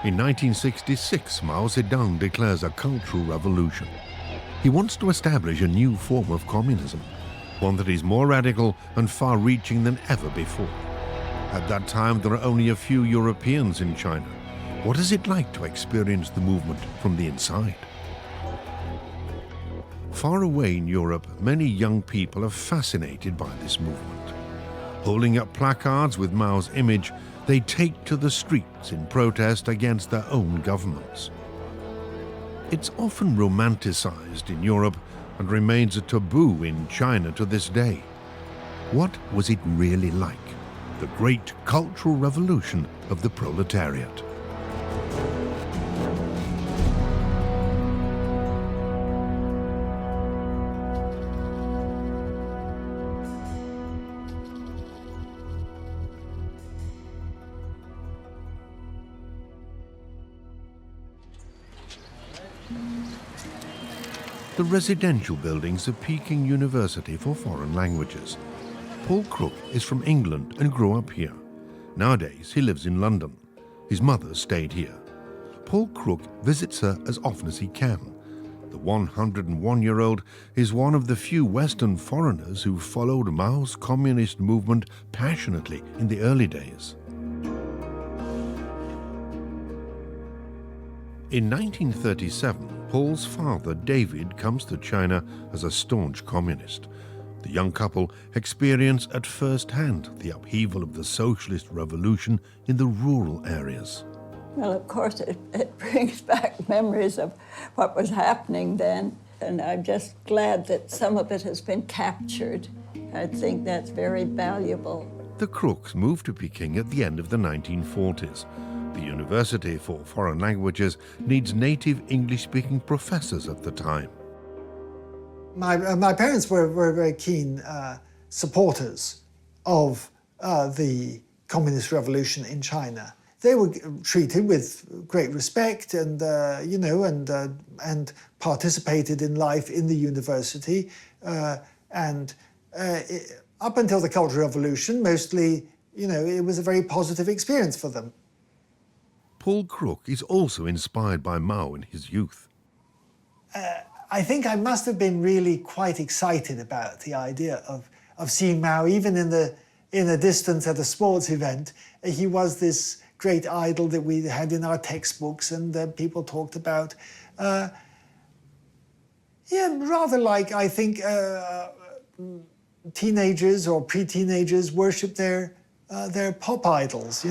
In 1966, Mao Zedong declares a cultural revolution. He wants to establish a new form of communism, one that is more radical and far-reaching than ever before. At that time, there are only a few Europeans in China. What is it like to experience the movement from the inside? Far away in Europe, many young people are fascinated by this movement. Holding up placards with Mao's image, they take to the streets in protest against their own governments. It's often romanticized in Europe and remains a taboo in China to this day. What was it really like? The great cultural revolution of the proletariat. The residential buildings of Peking University for Foreign Languages. Paul Crook is from England and grew up here. Nowadays, he lives in London. His mother stayed here. Paul Crook visits her as often as he can. The 101-year-old is one of the few Western foreigners who followed Mao's communist movement passionately in the early days. In 1937, Paul's father, David, comes to China as a staunch communist. The young couple experience at first hand the upheaval of the socialist revolution in the rural areas. Well, of course, it brings back memories of what was happening then, and I'm just glad that some of it has been captured. I think that's very valuable. The Crooks moved to Peking at the end of the 1940s. The University for Foreign Languages needs native English-speaking professors at the time. My parents were very keen supporters of the communist revolution in China. They were treated with great respect and, and participated in life in the university. Up until the Cultural Revolution, mostly, it was a very positive experience for them. Paul Crook is also inspired by Mao in his youth. I think I must have been really quite excited about the idea of seeing Mao, even in the distance at a sports event. He was this great idol that we had in our textbooks and that people talked about. Rather like, I think, teenagers or pre-teenagers worship their pop idols,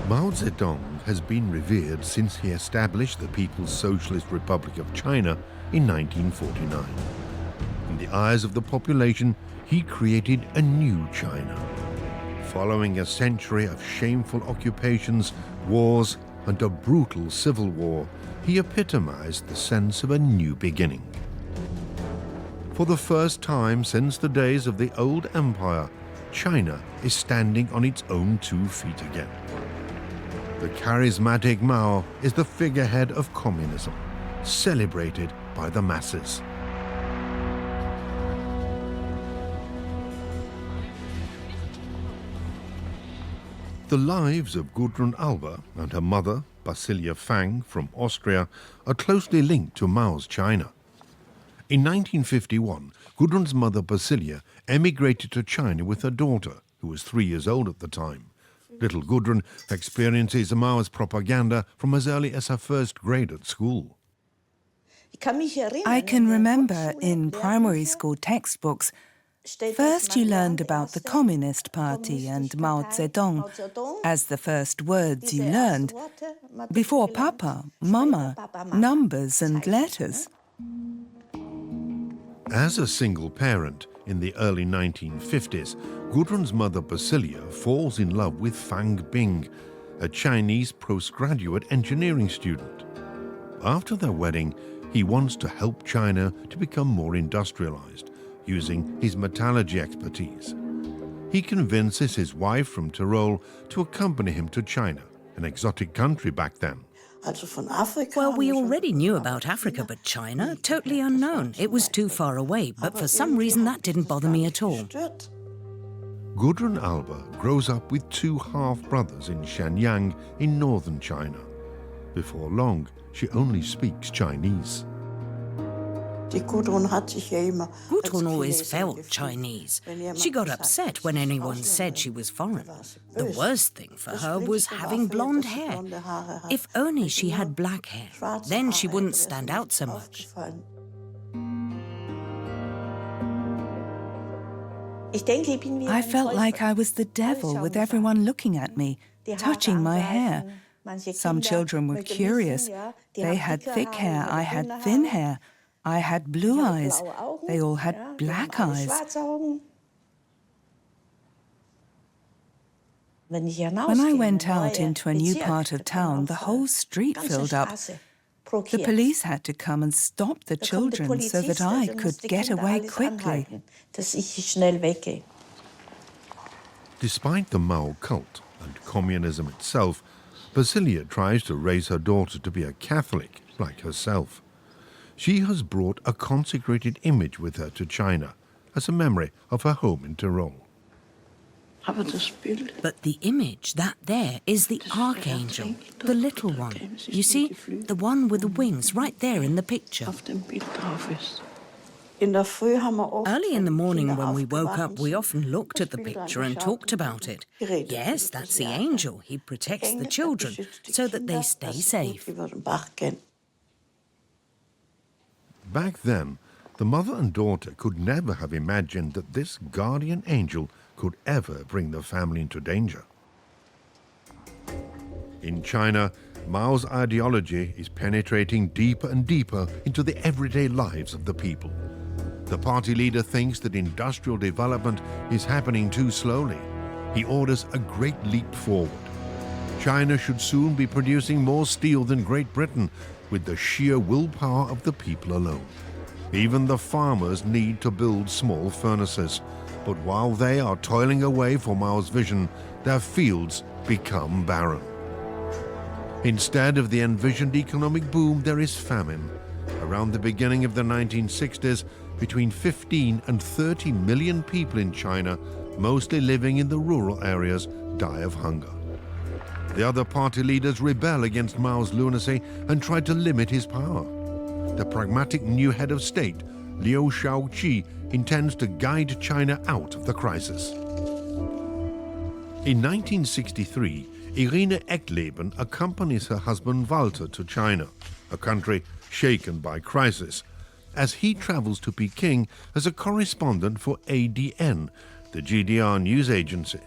Mao Zedong has been revered since he established the People's Socialist Republic of China in 1949. In the eyes of the population, he created a new China. Following a century of shameful occupations, wars, and a brutal civil war, he epitomized the sense of a new beginning. For the first time since the days of the old empire, China is standing on its own 2 feet again. The charismatic Mao is the figurehead of communism, celebrated by the masses. The lives of Gudrun Alba and her mother, Basilia Fang, from Austria, are closely linked to Mao's China. In 1951, Gudrun's mother, Basilia, emigrated to China with her daughter, who was 3 years old at the time. Little Gudrun experiences Mao's propaganda from as early as her first grade at school. I can remember in primary school textbooks, first you learned about the Communist Party and Mao Zedong as the first words you learned, before Papa, Mama, numbers and letters. As a single parent, in the early 1950s, Gudrun's mother Basilia falls in love with Fang Bing, a Chinese postgraduate engineering student. After their wedding, he wants to help China to become more industrialized, using his metallurgy expertise. He convinces his wife from Tyrol to accompany him to China, an exotic country back then. Well, we already knew about Africa, but China, totally unknown. It was too far away, but for some reason that didn't bother me at all. Gudrun Alba grows up with two half-brothers in Shenyang in northern China. Before long, she only speaks Chinese. Gudrun always felt Chinese. She got upset when anyone said she was foreign. The worst thing for her was having blonde hair. If only she had black hair, then she wouldn't stand out so much. I felt like I was the devil with everyone looking at me, touching my hair. Some children were curious. They had thick hair, I had thin hair. I had blue eyes. They all had black eyes. When I went out into a new part of town, the whole street filled up. The police had to come and stop the children so that I could get away quickly. Despite the Mao cult and communism itself, Basilia tries to raise her daughter to be a Catholic like herself. She has brought a consecrated image with her to China as a memory of her home in Tyrol. But the image, that there, is the archangel, the little one. You see, the one with the wings right there in the picture. Early in the morning when we woke up, we often looked at the picture and talked about it. Yes, that's the angel. He protects the children so that they stay safe. Back then, the mother and daughter could never have imagined that this guardian angel could ever bring the family into danger. In China, Mao's ideology is penetrating deeper and deeper into the everyday lives of the people. The party leader thinks that industrial development is happening too slowly. He orders a great leap forward. China should soon be producing more steel than Great Britain, with the sheer willpower of the people alone. Even the farmers need to build small furnaces, but while they are toiling away for Mao's vision, their fields become barren. Instead of the envisioned economic boom, there is famine. Around the beginning of the 1960s, between 15 and 30 million people in China, mostly living in the rural areas, die of hunger. The other party leaders rebel against Mao's lunacy and try to limit his power. The pragmatic new head of state, Liu Shaoqi, intends to guide China out of the crisis. In 1963, Irene Eckleben accompanies her husband Walter to China, a country shaken by crisis, as he travels to Peking as a correspondent for ADN, the GDR news agency.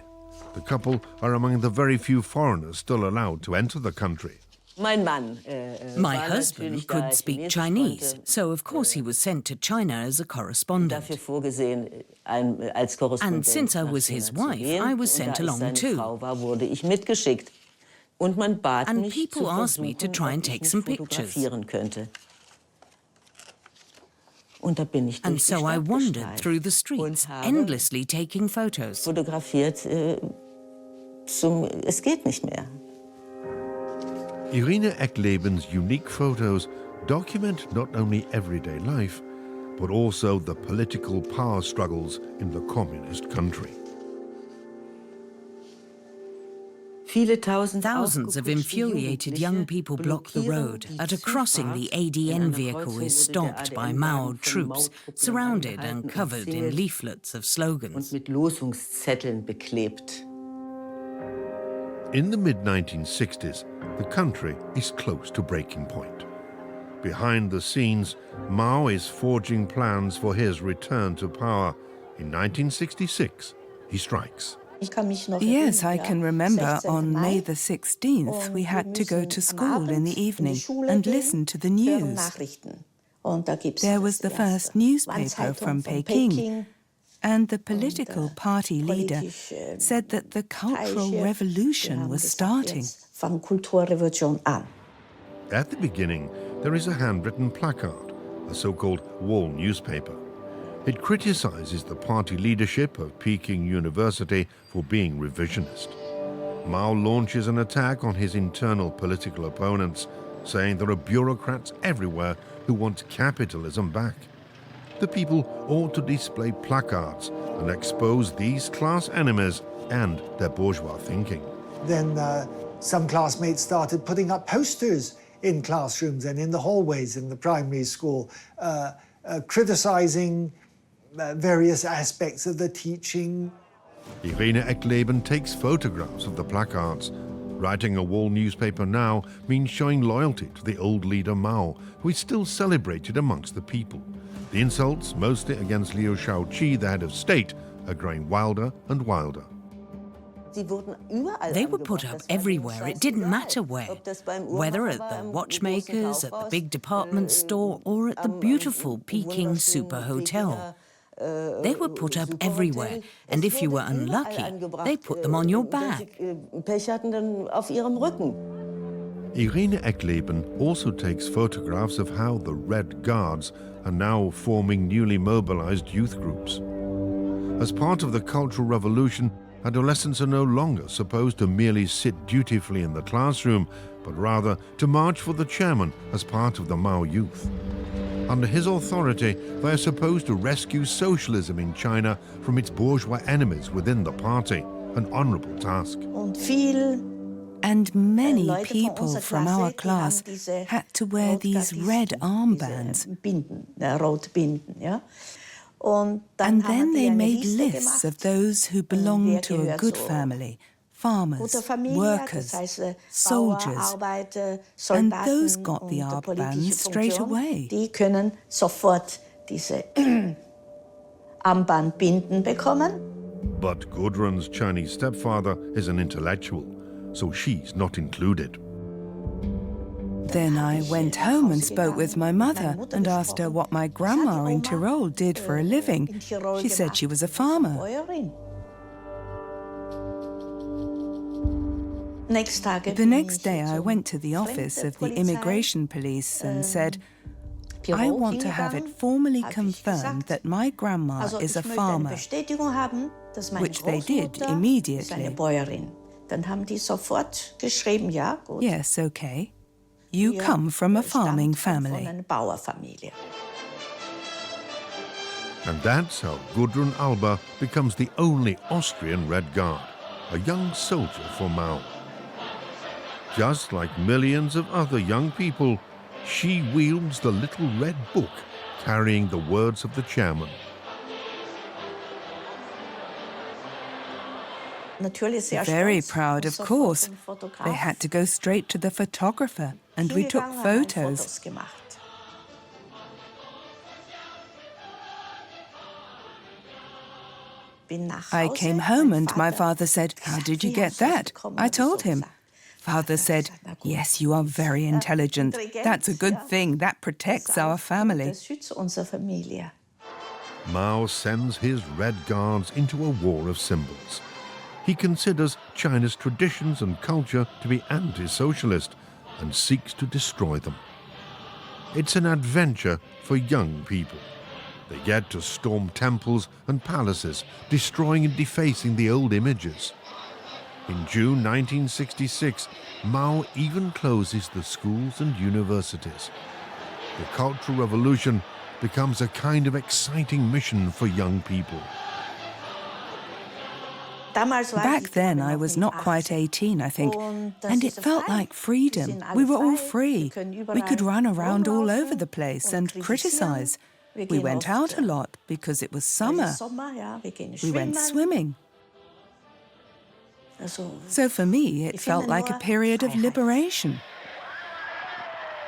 The couple are among the very few foreigners still allowed to enter the country. My husband could speak Chinese, so of course he was sent to China as a correspondent. And since I was his wife, I was sent along too. And people asked me to try and take some pictures. And so I wandered through the streets, endlessly taking photos. Irene Eckleben's unique photos document not only everyday life, but also the political power struggles in the communist country. Thousands of infuriated young people block the road. At a crossing, the ADN vehicle is stopped by Mao troops, surrounded and covered in leaflets of slogans. In the mid-1960s, the country is close to breaking point. Behind the scenes, Mao is forging plans for his return to power. In 1966, he strikes. Yes, I can remember on May the 16th we had to go to school in the evening and listen to the news. There was the first newspaper from Peking, and the political party leader said that the Cultural Revolution was starting. At the beginning, there is a handwritten placard, a so-called wall newspaper. It criticizes the party leadership of Peking University for being revisionist. Mao launches an attack on his internal political opponents, saying there are bureaucrats everywhere who want capitalism back. The people ought to display placards and expose these class enemies and their bourgeois thinking. Then some classmates started putting up posters in classrooms and in the hallways in the primary school, criticizing various aspects of the teaching. Irene Eckleben takes photographs of the placards. Writing a wall newspaper now means showing loyalty to the old leader Mao, who is still celebrated amongst the people. The insults, mostly against Liu Shaoqi, the head of state, are growing wilder and wilder. They were put up everywhere, it didn't matter where. Whether at the watchmakers, at the big department store, or at the beautiful Peking super hotel. They were put up everywhere, and if you were unlucky, they put them on your back. Irene Eckleben also takes photographs of how the Red Guards are now forming newly mobilized youth groups. As part of the Cultural Revolution, adolescents are no longer supposed to merely sit dutifully in the classroom, but rather to march for the chairman as part of the Mao youth. Under his authority, they are supposed to rescue socialism in China from its bourgeois enemies within the party, an honorable task. And many people from our class had to wear these red armbands. And then they made lists of those who belonged to a good family, farmers, workers, soldiers, and those got the armbands straight away. But Gudrun's Chinese stepfather is an intellectual, so she's not included. Then I went home and spoke with my mother and asked her what my grandma in Tyrol did for a living. She said she was a farmer. The next day I went to the office of the immigration police and said, I want to have it formally confirmed that my grandma is a farmer, which they did immediately. Yes, okay. You come from a farming family. And that's how Gudrun Alba becomes the only Austrian Red Guard, a young soldier for Mao. Just like millions of other young people, she wields the little red book carrying the words of the chairman. Very proud, of course. They had to go straight to the photographer, and we took photos. I came home and my father said, "How did you get that?" I told him. Father said, "Yes, you are very intelligent. That's a good thing. That protects our family." Mao sends his Red Guards into a war of symbols. He considers China's traditions and culture to be anti-socialist and seeks to destroy them. It's an adventure for young people. They get to storm temples and palaces, destroying and defacing the old images. In June 1966, Mao even closes the schools and universities. The Cultural Revolution becomes a kind of exciting mission for young people. Back then, I was not quite 18, I think, and it felt like freedom. We were all free. We could run around all over the place and criticize. We went out a lot because it was summer. We went swimming. So for me, it felt like a period of liberation.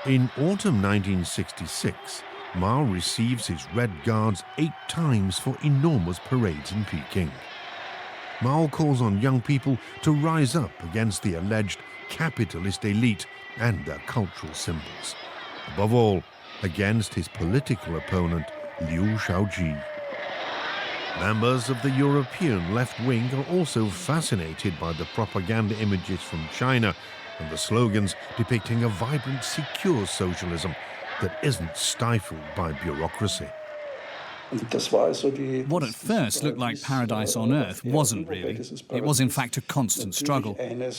In autumn 1966, Mao receives his Red Guards 8 times for enormous parades in Peking. Mao calls on young people to rise up against the alleged capitalist elite and their cultural symbols. Above all, against his political opponent, Liu Shaoqi. Members of the European left wing are also fascinated by the propaganda images from China and the slogans depicting a vibrant, secure socialism that isn't stifled by bureaucracy. What at first looked like paradise on earth wasn't really. It was in fact a constant struggle.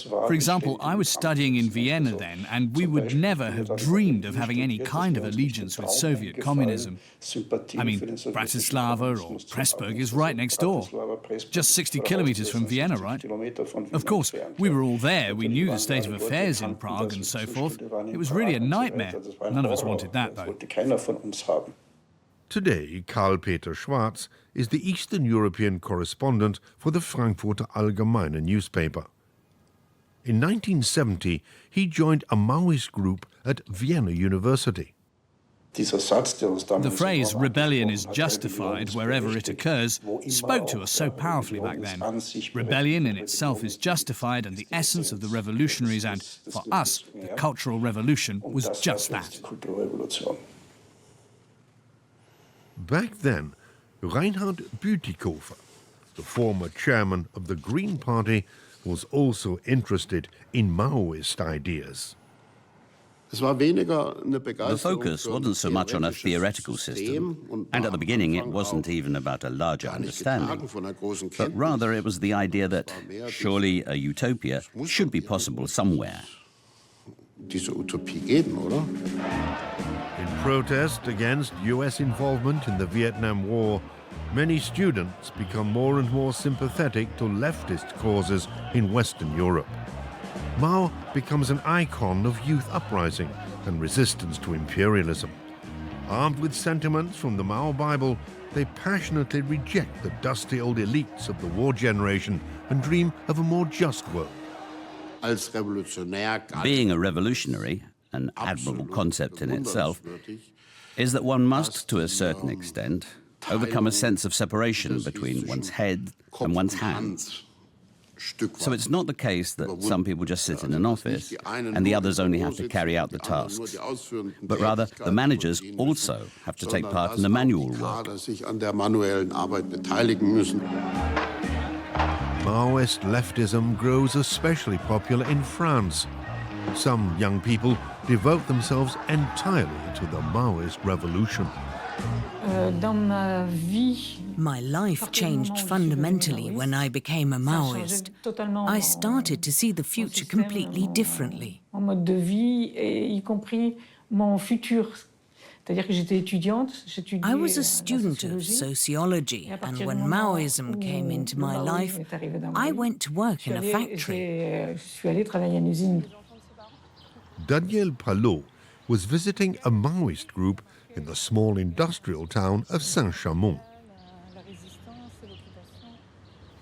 For example, I was studying in Vienna then, and we would never have dreamed of having any kind of allegiance with Soviet communism. I mean, Bratislava or Pressburg is right next door. Just 60 kilometers from Vienna, right? Of course, we were all there. We knew the state of affairs in Prague and so forth. It was really a nightmare. None of us wanted that, though. Today, Karl-Peter Schwarz is the Eastern European correspondent for the Frankfurter Allgemeine newspaper. In 1970, he joined a Maoist group at Vienna University. The phrase rebellion is justified wherever it occurs spoke to us so powerfully back then. Rebellion in itself is justified, and the essence of the revolutionaries and, for us, the Cultural Revolution was just that. Back then, Reinhard Bütikofer, the former chairman of the Green Party, was also interested in Maoist ideas. The focus wasn't so much on a theoretical system, and at the beginning it wasn't even about a larger understanding, but rather it was the idea that surely a utopia should be possible somewhere. In protest against US involvement in the Vietnam War, many students become more and more sympathetic to leftist causes in Western Europe. Mao becomes an icon of youth uprising and resistance to imperialism. Armed with sentiments from the Mao Bible, they passionately reject the dusty old elites of the war generation and dream of a more just world. Being a revolutionary, an admirable concept in itself, is that one must, to a certain extent, overcome a sense of separation between one's head and one's hands. So it's not the case that some people just sit in an office and the others only have to carry out the tasks, but rather the managers also have to take part in the manual work. Maoist leftism grows especially popular in France. Some young people devote themselves entirely to the Maoist revolution. My life changed fundamentally when I became a Maoist. I started to see the future completely differently. I was a student of sociology, and when Maoism came into my life, I went to work in a factory. Danielle Palot was visiting a Maoist group in the small industrial town of Saint-Chamond.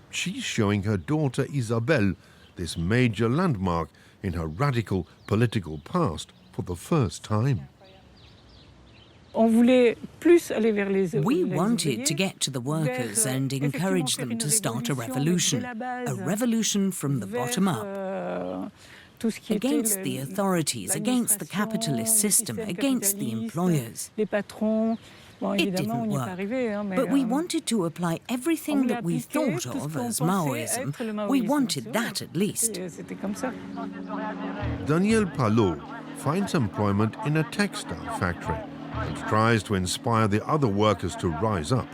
She's showing her daughter Isabelle this major landmark in her radical political past for the first time. We wanted to get to the workers and encourage them to start a revolution from the bottom up. Against the authorities, against the capitalist system, against the employers. It didn't work, but we wanted to apply everything that we thought of as Maoism. We wanted that at least. Danielle Palot finds employment in a textile factory and tries to inspire the other workers to rise up.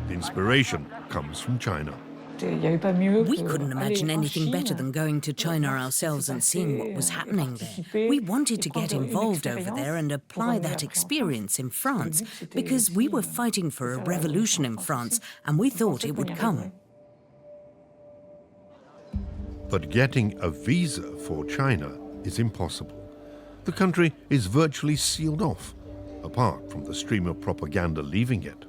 The inspiration comes from China. We couldn't imagine anything better than going to China ourselves and seeing what was happening there. We wanted to get involved over there and apply that experience in France because we were fighting for a revolution in France and we thought it would come. But getting a visa for China is impossible. The country is virtually sealed off, apart from the stream of propaganda leaving it.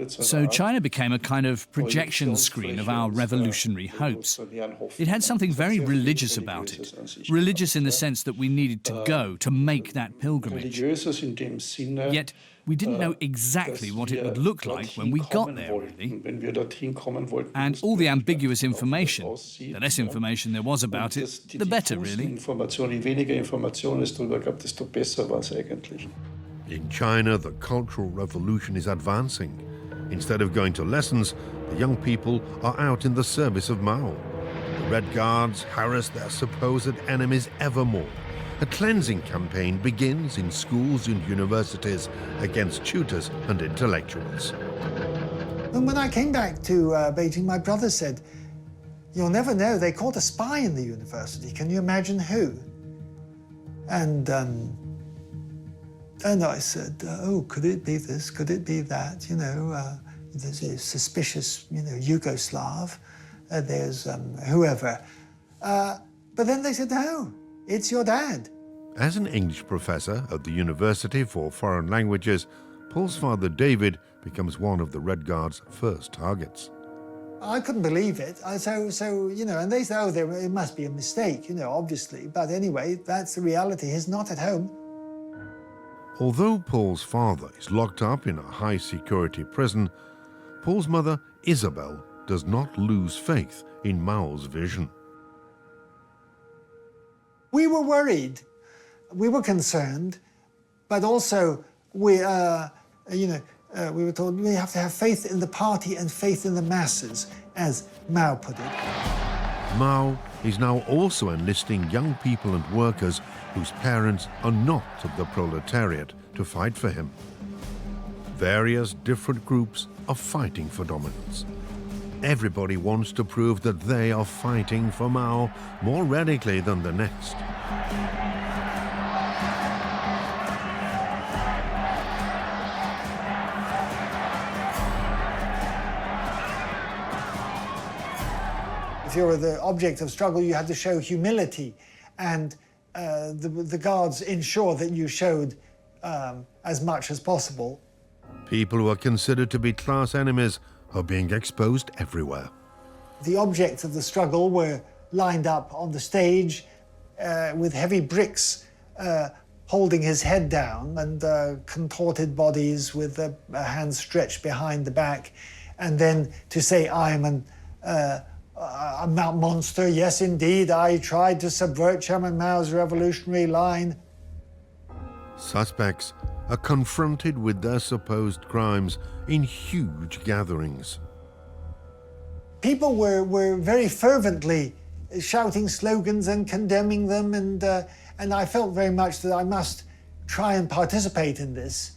So China became a kind of projection screen of our revolutionary hopes. It had something very religious about it. Religious in the sense that we needed to go to make that pilgrimage. Yet we didn't know exactly what it would look like when we got there, really. And all the ambiguous information, the less information there was about it, the better, really. In China, the Cultural Revolution is advancing. Instead of going to lessons, the young people are out in the service of Mao. The Red Guards harass their supposed enemies ever more, a cleansing campaign begins in schools and universities against tutors and intellectuals. And when I came back to Beijing, my brother said, "You'll never know, they caught a spy in the university. Can you imagine who?" And I said, "Oh, could it be this? Could it be that? You know, there's a suspicious, you know, Yugoslav. There's whoever." But then they said, "No, it's your dad." As an English professor at the University for Foreign Languages, Paul's father David becomes one of the Red Guard's first targets. I couldn't believe it. So you know, and they said, "Oh, it must be a mistake, you know, obviously." But anyway, that's the reality. He's not at home. Although Paul's father is locked up in a high-security prison, Paul's mother, Isabel, does not lose faith in Mao's vision. We were worried, we were concerned, but also we were told we have to have faith in the party and faith in the masses, as Mao put it. Mao is now also enlisting young people and workers whose parents are not of the proletariat to fight for him. Various different groups are fighting for dominance. Everybody wants to prove that they are fighting for Mao more radically than the next. If you were the object of struggle, you had to show humility, and the guards ensure that you showed as much as possible. People who are considered to be class enemies are being exposed everywhere. The objects of the struggle were lined up on the stage with heavy bricks holding his head down, and contorted bodies with hands stretched behind the back, and then to say, "I'm a monster. Yes, indeed, I tried to subvert Chairman Mao's revolutionary line." Suspects are confronted with their supposed crimes in huge gatherings. People were very fervently shouting slogans and condemning them, and I felt very much that I must try and participate in this.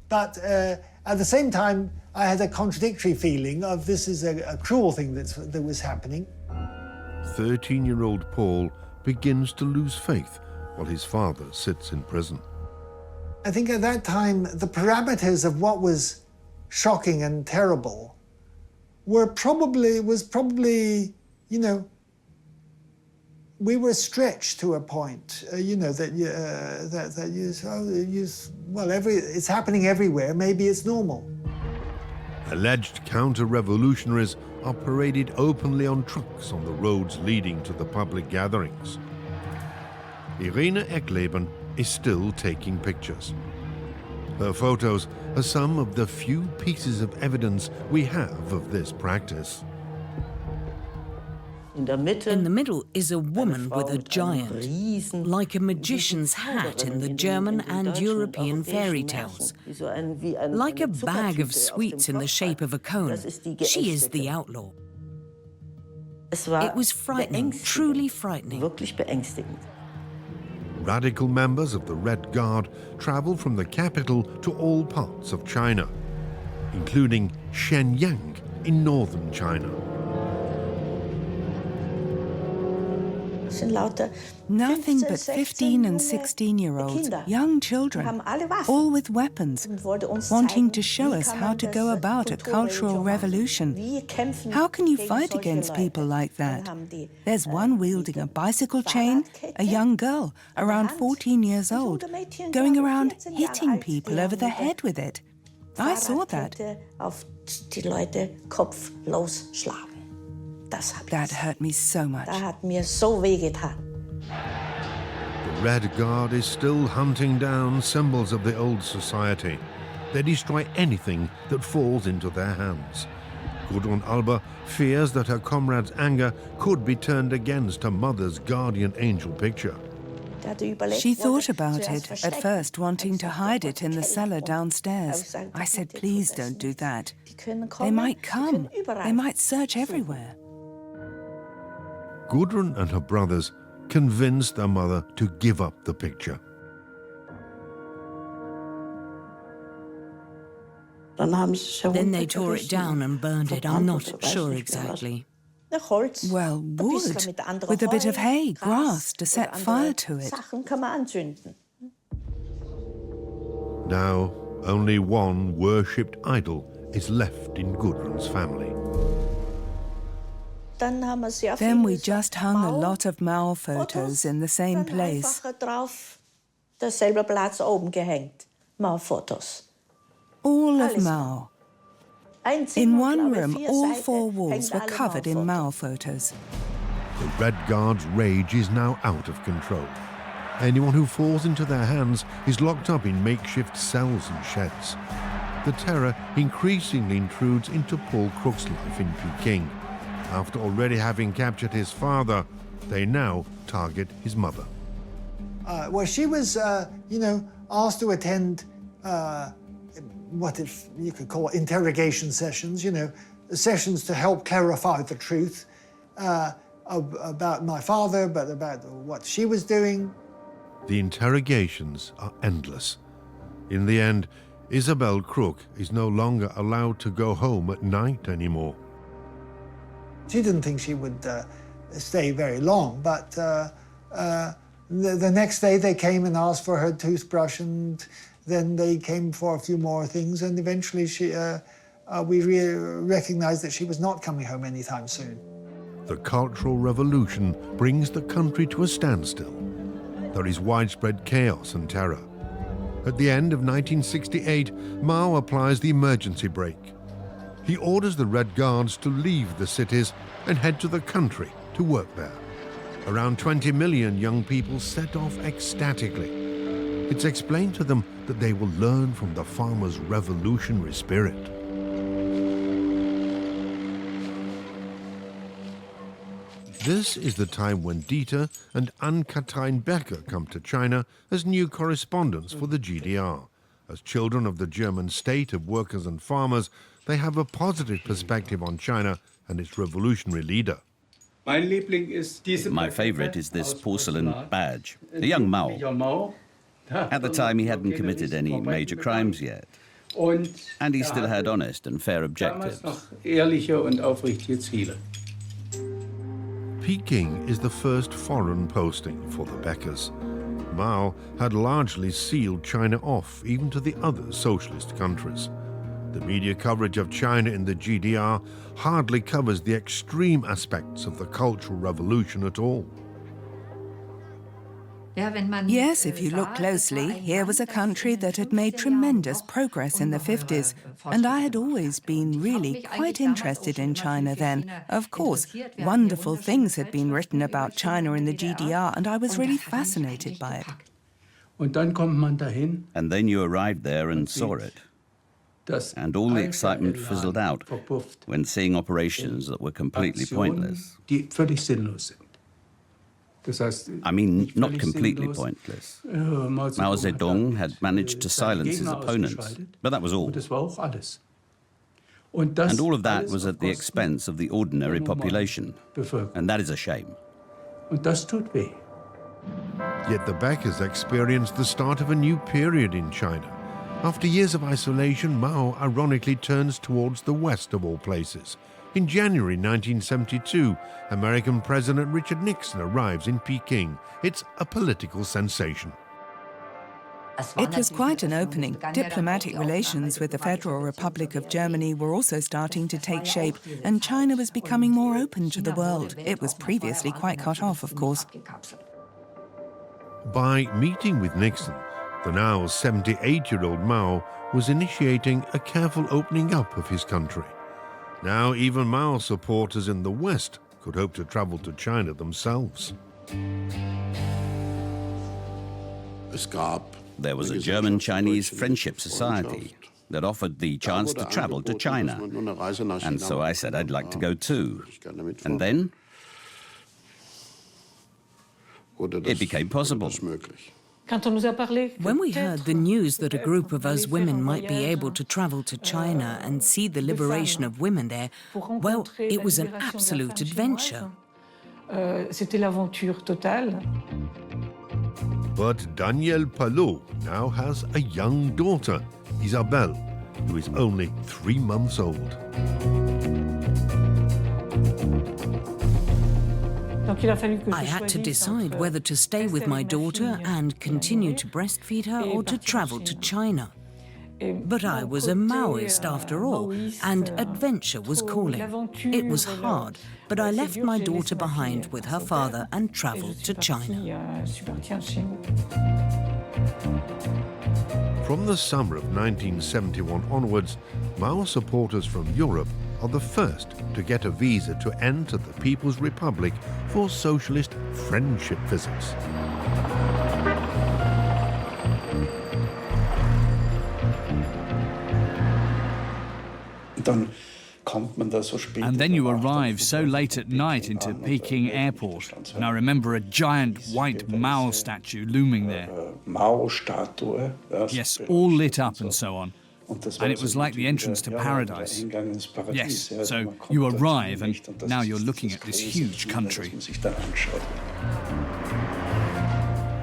But at the same time, I had a contradictory feeling of this is a cruel thing that was happening. 13-year-old Paul begins to lose faith while his father sits in prison. I think at that time, the parameters of what was shocking and terrible was probably, you know, we were stretched to a point, it's happening everywhere, maybe it's normal. Alleged counter-revolutionaries are paraded openly on trucks on the roads leading to the public gatherings. Irene Eckleben is still taking pictures. Her photos are some of the few pieces of evidence we have of this practice. In the middle is a woman with a giant, like a magician's hat in the German and European fairy tales. Like a bag of sweets in the shape of a cone. She is the outlaw. It was frightening, truly frightening. Radical members of the Red Guard travel from the capital to all parts of China, including Shenyang in northern China. Nothing but 15 and 16-year-olds, young children, all with weapons, wanting to show us how to go about a cultural revolution. How can you fight against people like that? There's one wielding a bicycle chain, a young girl, around 14 years old, going around hitting people over the head with it. I saw that. That hurt me so much. The Red Guard is still hunting down symbols of the old society. They destroy anything that falls into their hands. Gudrun Alba fears that her comrades' anger could be turned against her mother's guardian angel picture. She thought about it, at first wanting to hide it in the cellar downstairs. I said, please don't do that. They might come. They might search everywhere. Gudrun and her brothers convinced their mother to give up the picture. Then they tore it down and burned it. I'm not sure exactly. Well, wood, with a bit of hay, grass to set fire to it. Now, only one worshipped idol is left in Gudrun's family. Then we just hung a lot of Mao photos in the same place. All of Mao. In one room, all 4 walls were covered in Mao photos. The Red Guards' rage is now out of control. Anyone who falls into their hands is locked up in makeshift cells and sheds. The terror increasingly intrudes into Paul Crook's life in Peking. After already having captured his father, they now target his mother. Well, she was, asked to attend what if you could call interrogation sessions, sessions to help clarify the truth about my father, but about what she was doing. The interrogations are endless. In the end, Isabel Crook is no longer allowed to go home at night anymore. She didn't think she would stay very long, but the next day they came and asked for her toothbrush, and then they came for a few more things, and eventually we recognized that she was not coming home anytime soon. The Cultural Revolution brings the country to a standstill. There is widespread chaos and terror. At the end of 1968, Mao applies the emergency brake. He orders the Red Guards to leave the cities and head to the country to work there. Around 20 million young people set off ecstatically. It's explained to them that they will learn from the farmers' revolutionary spirit. This is the time when Dieter and Ann-Kathrin Becker come to China as new correspondents for the GDR. As children of the German state of workers and farmers, they have a positive perspective on China and its revolutionary leader. My favorite is this porcelain badge, a young Mao. At the time, he hadn't committed any major crimes yet. And he still had honest and fair objectives. Peking is the first foreign posting for the Beckers. Mao had largely sealed China off, even to the other socialist countries. The media coverage of China in the GDR hardly covers the extreme aspects of the Cultural Revolution at all. Yes, if you look closely, here was a country that had made tremendous progress in the 50s, and I had always been really quite interested in China then. Of course, wonderful things had been written about China in the GDR, and I was really fascinated by it. And then you arrived there and saw it. And all the excitement fizzled out when seeing operations that were completely pointless. I mean, not completely pointless. Mao Zedong had managed to silence his opponents, but that was all. And all of that was at the expense of the ordinary population. And that is a shame. Yet the Beckers experienced the start of a new period in China. After years of isolation, Mao ironically turns towards the West of all places. In January 1972, American President Richard Nixon arrives in Peking. It's a political sensation. It was quite an opening. Diplomatic relations with the Federal Republic of Germany were also starting to take shape, and China was becoming more open to the world. It was previously quite cut off, of course. By meeting with Nixon, the now 78-year-old Mao was initiating a careful opening up of his country. Now even Mao supporters in the West could hope to travel to China themselves. There was a German-Chinese friendship society that offered the chance to travel to China. And so I said I'd like to go too. And then it became possible. When we heard the news that a group of us women might be able to travel to China and see the liberation of women there, well, it was an absolute adventure. C'était l'aventure totale. But Daniel Palot now has a young daughter, Isabelle, who is only 3 months old. I had to decide whether to stay with my daughter and continue to breastfeed her or to travel to China. But I was a Maoist after all, and adventure was calling. It was hard, but I left my daughter behind with her father and travelled to China. From the summer of 1971 onwards, Mao supporters from Europe are the first to get a visa to enter the People's Republic for socialist friendship visits. And then you arrive so late at night into Peking Airport, and I remember a giant white Mao statue looming there. Yes, all lit up and so on. And it was like the entrance to paradise. Yes, so you arrive and now you're looking at this huge country.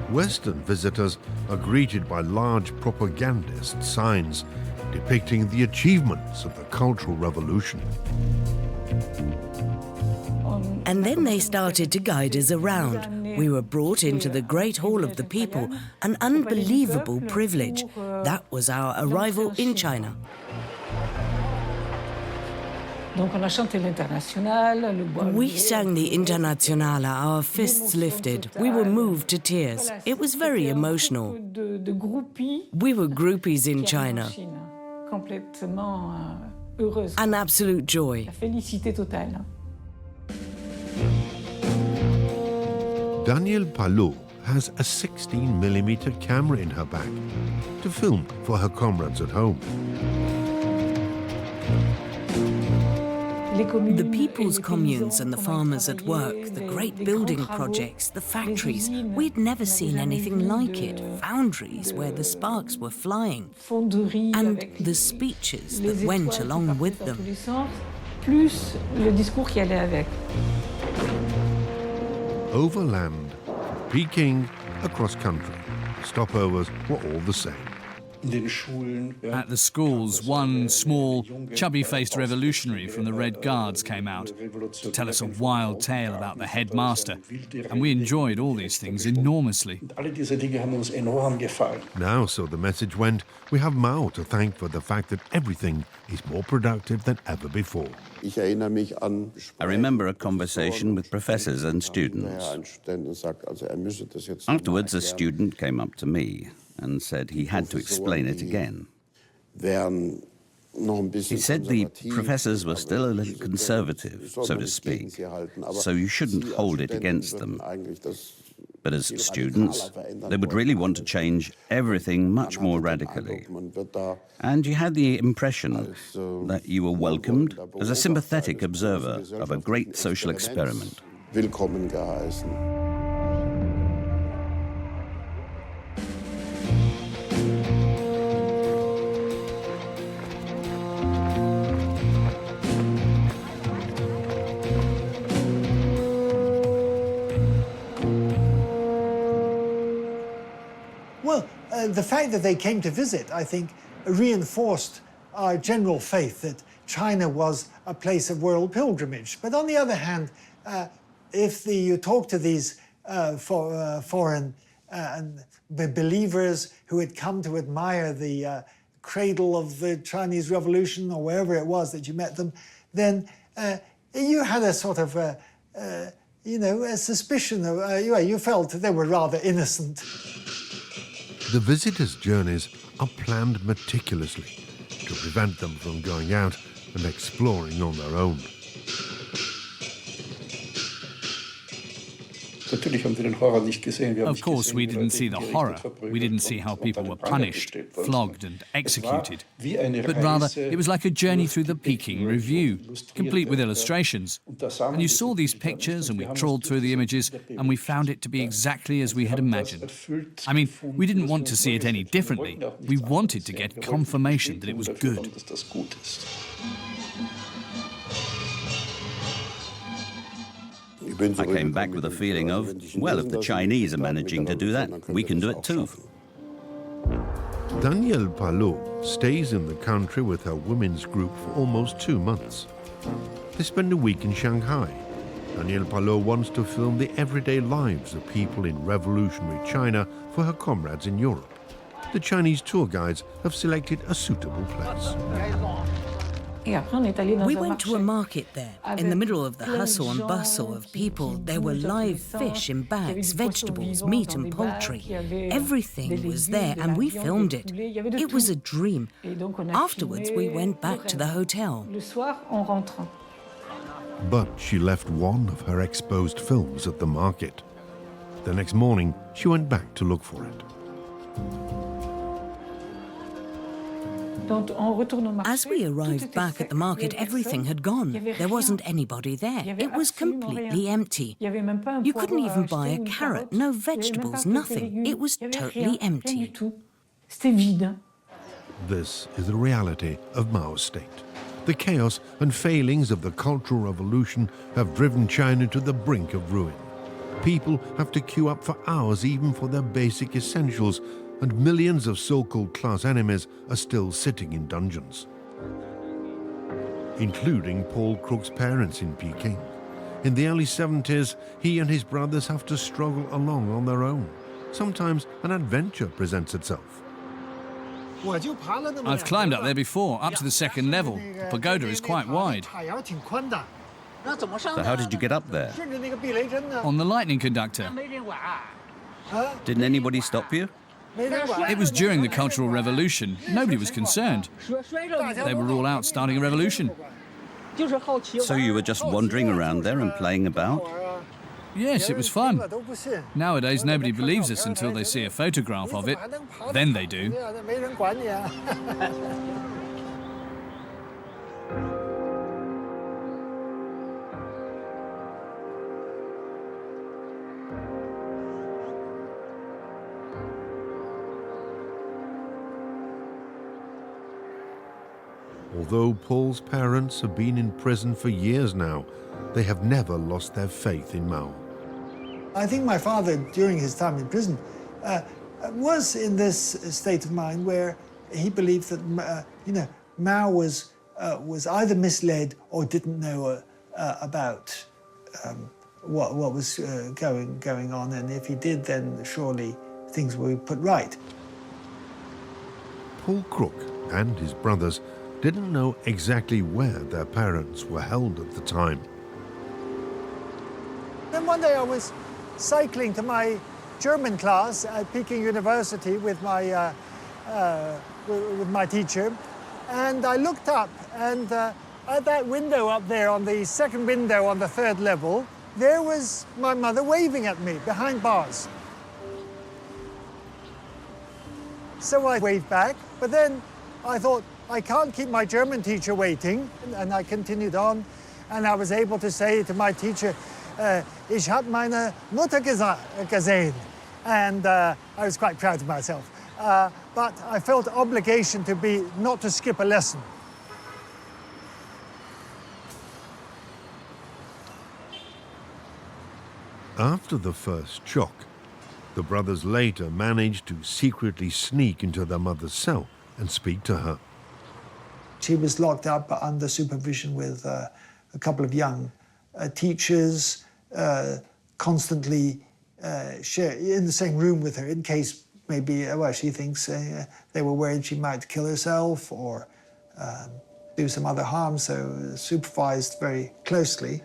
Western visitors are greeted by large propagandist signs depicting the achievements of the Cultural Revolution. And then they started to guide us around. We were brought into the Great Hall of the People, an unbelievable privilege. That was our arrival in China. We sang the Internationale, our fists lifted. We were moved to tears. It was very emotional. We were groupies in China. An absolute joy. Daniel Palot has a 16mm camera in her bag to film for her comrades at home. The people's communes and the farmers at work, the great building projects, the factories, we'd never seen anything like it. Foundries where the sparks were flying. And the speeches that went along with them. Overland, Peking, across country, stopovers were all the same. At the schools, one small, chubby-faced revolutionary from the Red Guards came out to tell us a wild tale about the headmaster, and we enjoyed all these things enormously. Now, so the message went, we have Mao to thank for the fact that everything is more productive than ever before. I remember a conversation with professors and students. Afterwards, a student came up to me and said he had to explain it again. He said the professors were still a little conservative, so to speak, so you shouldn't hold it against them. But as students, they would really want to change everything much more radically. And you had the impression that you were welcomed as a sympathetic observer of a great social experiment. The fact that they came to visit, I think, reinforced our general faith that China was a place of world pilgrimage. But on the other hand, if you talk to these foreign believers who had come to admire the cradle of the Chinese Revolution or wherever it was that you met them, then you had a sort of, a suspicion of, you felt they were rather innocent. The visitors' journeys are planned meticulously to prevent them from going out and exploring on their own. Of course, we didn't see the horror. We didn't see how people were punished, flogged and executed. But rather, it was like a journey through the Peking Review, complete with illustrations. And you saw these pictures and we trawled through the images and we found it to be exactly as we had imagined. I mean, we didn't want to see it any differently. We wanted to get confirmation that it was good. I came back with a feeling of, well, if the Chinese are managing to do that, we can do it too. Danielle Palot stays in the country with her women's group for almost 2 months. They spend a week in Shanghai. Danielle Palot wants to film the everyday lives of people in revolutionary China for her comrades in Europe. The Chinese tour guides have selected a suitable place. We went to a market there. In the middle of the hustle and bustle of people, there were live fish in bags, vegetables, meat and poultry. Everything was there and we filmed it. It was a dream. Afterwards, we went back to the hotel. But she left one of her exposed films at the market. The next morning, she went back to look for it. As we arrived back at the market, everything had gone. There wasn't anybody there. It was completely empty. You couldn't even buy a carrot, no vegetables, nothing. It was totally empty. This is the reality of Mao's state. The chaos and failings of the Cultural Revolution have driven China to the brink of ruin. People have to queue up for hours even for their basic essentials, and millions of so-called class enemies are still sitting in dungeons, including Paul Crook's parents in Peking. In the early 70s, he and his brothers have to struggle along on their own. Sometimes an adventure presents itself. I've climbed up there before, up to the second level. The pagoda is quite wide. So how did you get up there? On the lightning conductor. Didn't anybody stop you? It was during the Cultural Revolution. Nobody was concerned. They were all out starting a revolution. So you were just wandering around there and playing about? Yes, it was fun. Nowadays, nobody believes us until they see a photograph of it. Then they do. Although Paul's parents have been in prison for years now, they have never lost their faith in Mao. I think my father, during his time in prison, was in this state of mind where he believed that Mao was either misled or didn't know about what was going on, and if he did, then surely things would be put right. Paul Crook and his brothers didn't know exactly where their parents were held at the time. Then one day I was cycling to my German class at Peking University with my teacher, and I looked up, and at that window up there, on the second window on the third level, there was my mother waving at me behind bars. So I waved back, but then I thought, I can't keep my German teacher waiting, and I continued on, and I was able to say to my teacher, ich habe meine Mutter gesehen, and I was quite proud of myself. But I felt obligation not to skip a lesson. After the first shock, the brothers later managed to secretly sneak into their mother's cell and speak to her. She was locked up under supervision with a couple of young teachers, constantly in the same room with her in case maybe, she thinks they were worried she might kill herself or do some other harm, so supervised very closely.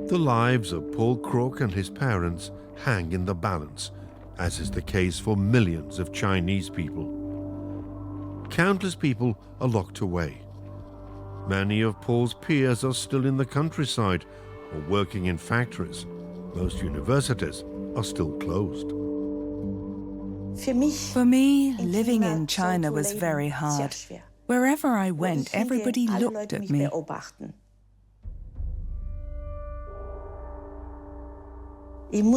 The lives of Paul Crook and his parents hang in the balance, as is the case for millions of Chinese people. Countless people are locked away. Many of Paul's peers are still in the countryside or working in factories. Most universities are still closed. For me, living in China was very hard. Wherever I went, everybody looked at me.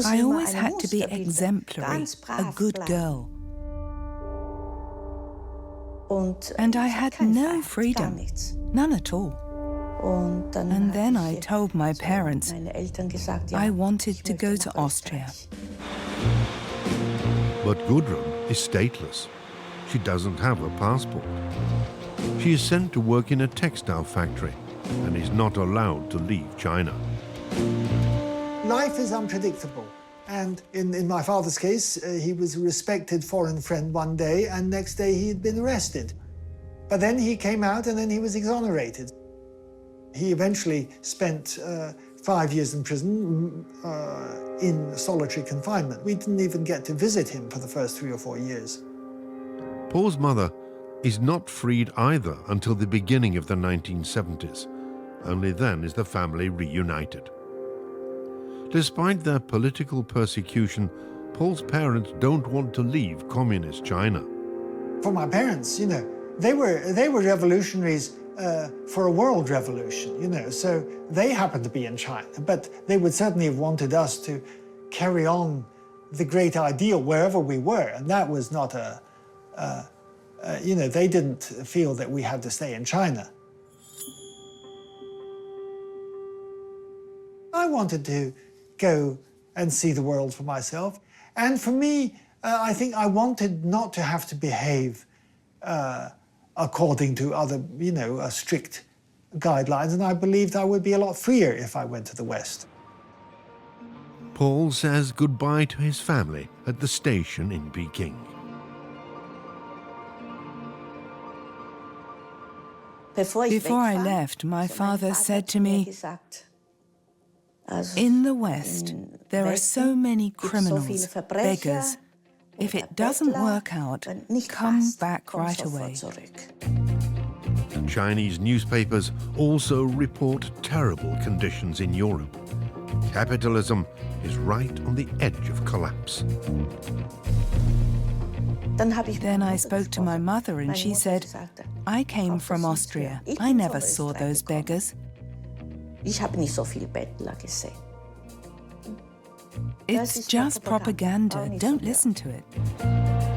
I always had to be exemplary, a good girl. And I had no freedom, none at all. And then I told my parents I wanted to go to Austria. But Gudrun is stateless. She doesn't have a passport. She is sent to work in a textile factory and is not allowed to leave China. Life is unpredictable. And in my father's case, he was a respected foreign friend one day, and next day he had been arrested. But then he came out and then he was exonerated. He eventually spent 5 years in prison in solitary confinement. We didn't even get to visit him for the first 3 or 4 years. Paul's mother is not freed either until the beginning of the 1970s. Only then is the family reunited. Despite their political persecution, Paul's parents don't want to leave communist China. For my parents, you know, they were revolutionaries for a world revolution, you know, so they happened to be in China, but they would certainly have wanted us to carry on the great ideal wherever we were, and that was not you know, they didn't feel that we had to stay in China. I wanted to go and see the world for myself, and for me, I think I wanted not to have to behave according to other, you know, strict guidelines, and I believed I would be a lot freer if I went to the West. Paul says goodbye to his family at the station in Peking. Before I left, my father said to me, "In the West, there are so many criminals, beggars. If it doesn't work out, come back right away." Chinese newspapers also report terrible conditions in Europe. Capitalism is right on the edge of collapse. Then I spoke to my mother and she said, "I came from Austria. I never saw those beggars." It's just propaganda. Don't listen to it.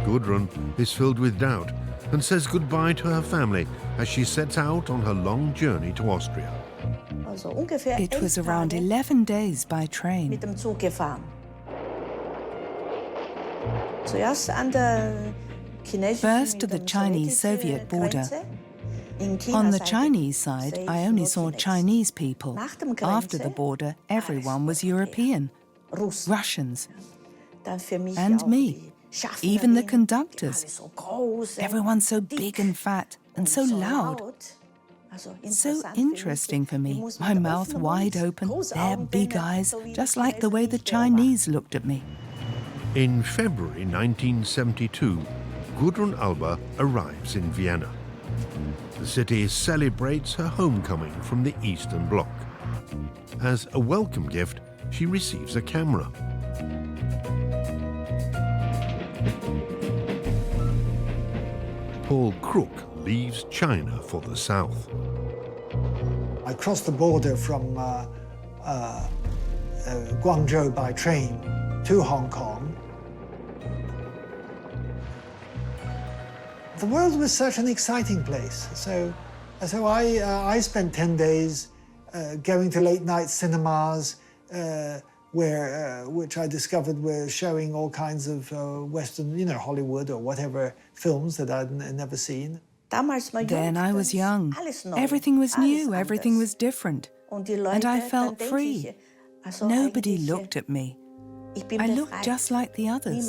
Gudrun is filled with doubt and says goodbye to her family as she sets out on her long journey to Austria. It was around 11 days by train. First to the Chinese-Soviet border. On the Chinese side, I only saw Chinese people. After the border, everyone was European, Russians, and me. Even the conductors. Everyone's so big and fat and so loud. So interesting for me. My mouth wide open, their big eyes, just like the way the Chinese looked at me. In February 1972, Gudrun Alba arrives in Vienna. The city celebrates her homecoming from the Eastern Bloc. As a welcome gift, she receives a camera. Paul Crook leaves China for the south. I crossed the border from Guangzhou by train to Hong Kong. The world was such an exciting place. So I spent 10 days going to late-night cinemas, which I discovered were showing all kinds of Western, you know, Hollywood or whatever films that I'd never seen. Then I was young. Everything was new, everything was different. And I felt free. Nobody looked at me. I looked just like the others.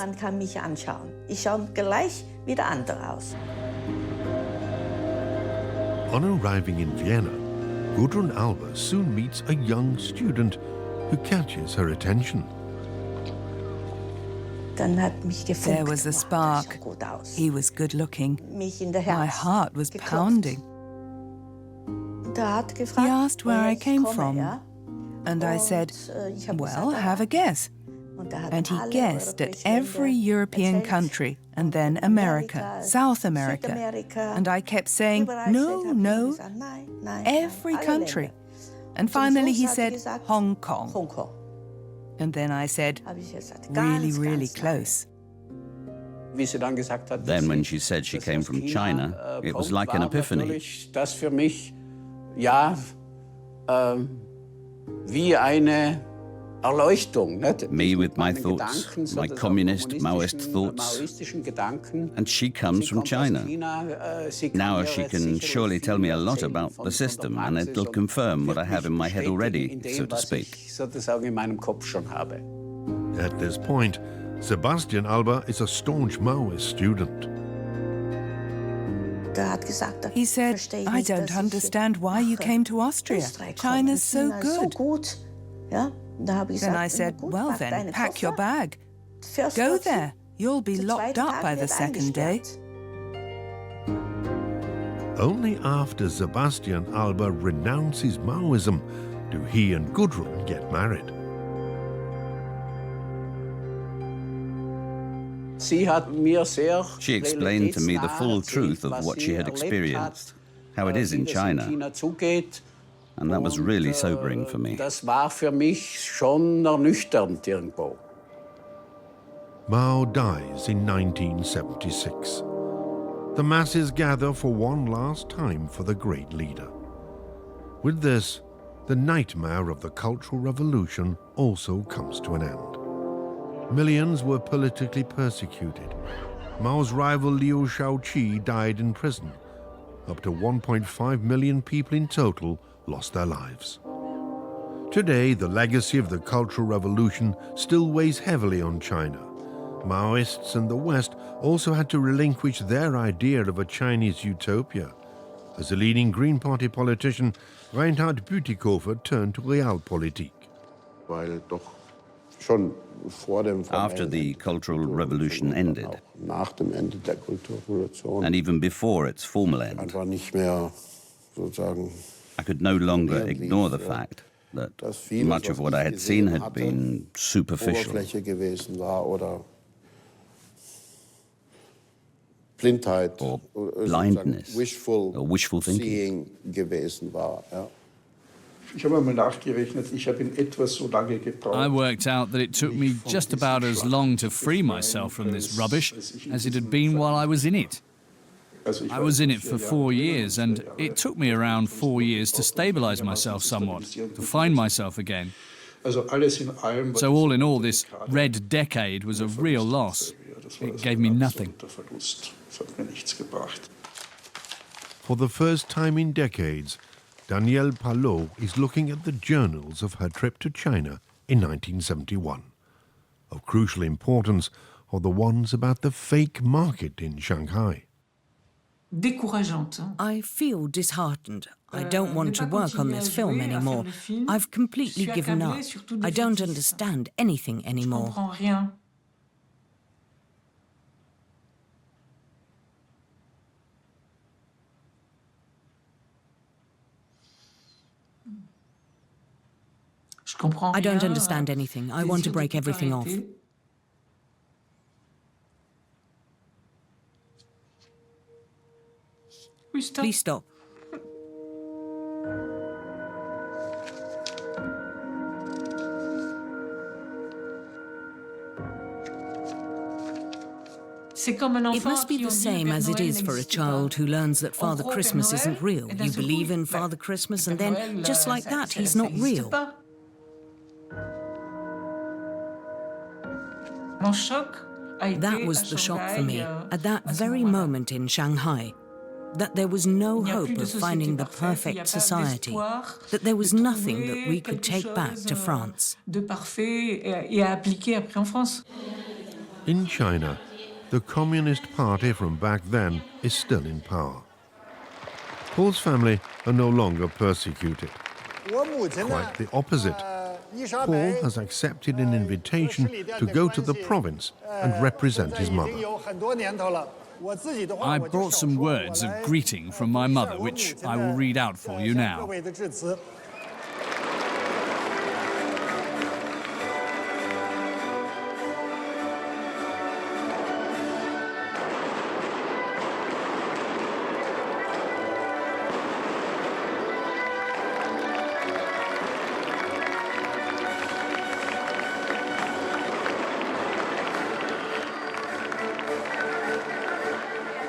On arriving in Vienna, Gudrun Alba soon meets a young student who catches her attention. There was a spark. He was good looking. My heart was pounding. He asked where I came from, and I said, "Well, have a guess." And he guessed at every European country, and then America, South America. And I kept saying, "No, no, every country." And finally he said, "Hong Kong." And then I said, "Really, really close." Then when she said she came from China, it was like an epiphany. wie eine Erleuchtung. Me with my thoughts, my communist, Maoist thoughts, and she comes from China. Now she can surely tell me a lot about the system, and it'll confirm what I have in my head already, so to speak. At this point, Sebastian Alba is a staunch Maoist student. He said, I don't understand why you came to Austria. China's so good. Then I said, well then, pack your bag. Go there. You'll be locked up by the second day. Only after Sebastian Alba renounces Maoism do he and Gudrun get married. She explained to me the full truth of what she had experienced, how it is in China, and that was really sobering for me. Mao dies in 1976. The masses gather for one last time for the great leader. With this, the nightmare of the Cultural Revolution also comes to an end. Millions were politically persecuted. Mao's rival Liu Shaoqi died in prison. Up to 1.5 million people in total lost their lives. Today, the legacy of the Cultural Revolution still weighs heavily on China. Maoists and the West also had to relinquish their idea of a Chinese utopia. As a leading Green Party politician, Reinhard Bütikofer turned to Realpolitik. After the Cultural Revolution ended, and even before its formal end, I could no longer ignore the fact that much of what I had seen had been superficial. Or blindness, or wishful thinking. I worked out that it took me just about as long to free myself from this rubbish as it had been while I was in it. I was in it for 4 years, and it took me around 4 years to stabilize myself somewhat, to find myself again. So all in all, this red decade was a real loss. It gave me nothing. For the first time in decades, Danielle Palot is looking at the journals of her trip to China in 1971. Of crucial importance are the ones about the fake market in Shanghai. I feel disheartened. I don't want to work on this film anymore. I've completely given up. I don't understand anything anymore. I don't understand anything. I want to break everything off. Please stop. It must be the same as it is for a child who learns that Father Christmas isn't real. You believe in Father Christmas, and then, just like that, he's not real. That was the shock for me, at that very moment in Shanghai, that there was no hope of finding the perfect society, that there was nothing that we could take back to France. In China, the Communist Party from back then is still in power. Paul's family are no longer persecuted. Quite the opposite. Paul has accepted an invitation to go to the province and represent his mother. I brought some words of greeting from my mother, which I will read out for you now.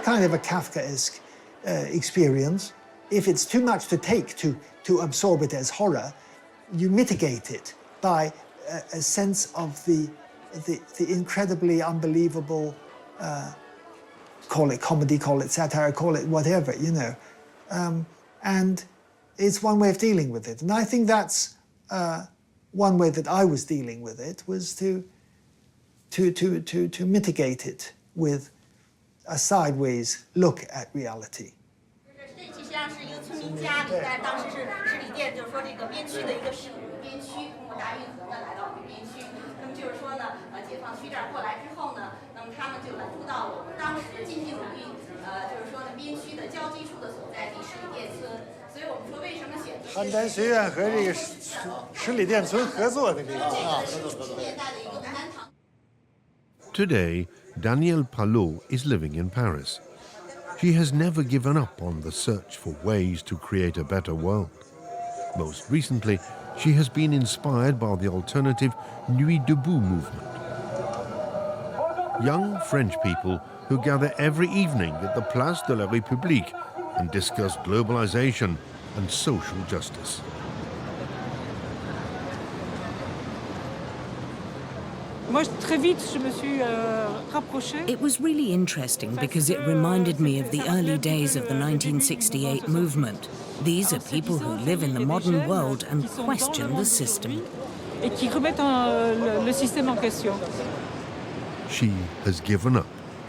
Kind of a Kafkaesque experience. If it's too much to take to to absorb it as horror. You mitigate it by a sense of the incredibly unbelievable, call it comedy, call it satire, call it whatever, you know. And it's one way of dealing with it. And I think that's one way that I was dealing with it, was to mitigate it with a sideways look at reality. Today, Danielle Palot is living in Paris. She has never given up on the search for ways to create a better world. Most recently, she has been inspired by the alternative Nuit Debout movement. Young French people who gather every evening at the Place de la République and discuss globalization and social justice. It was really interesting because it reminded me of the early days of the 1968 movement. These are people who live in the modern world and question the system. She has given up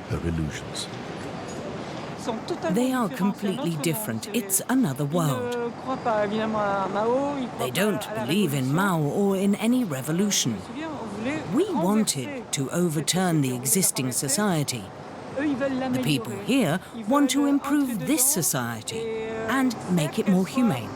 her illusions. They are completely different. It's another world. They don't believe in Mao or in any revolution. We wanted to overturn the existing society. The people here want to improve this society and make it more humane.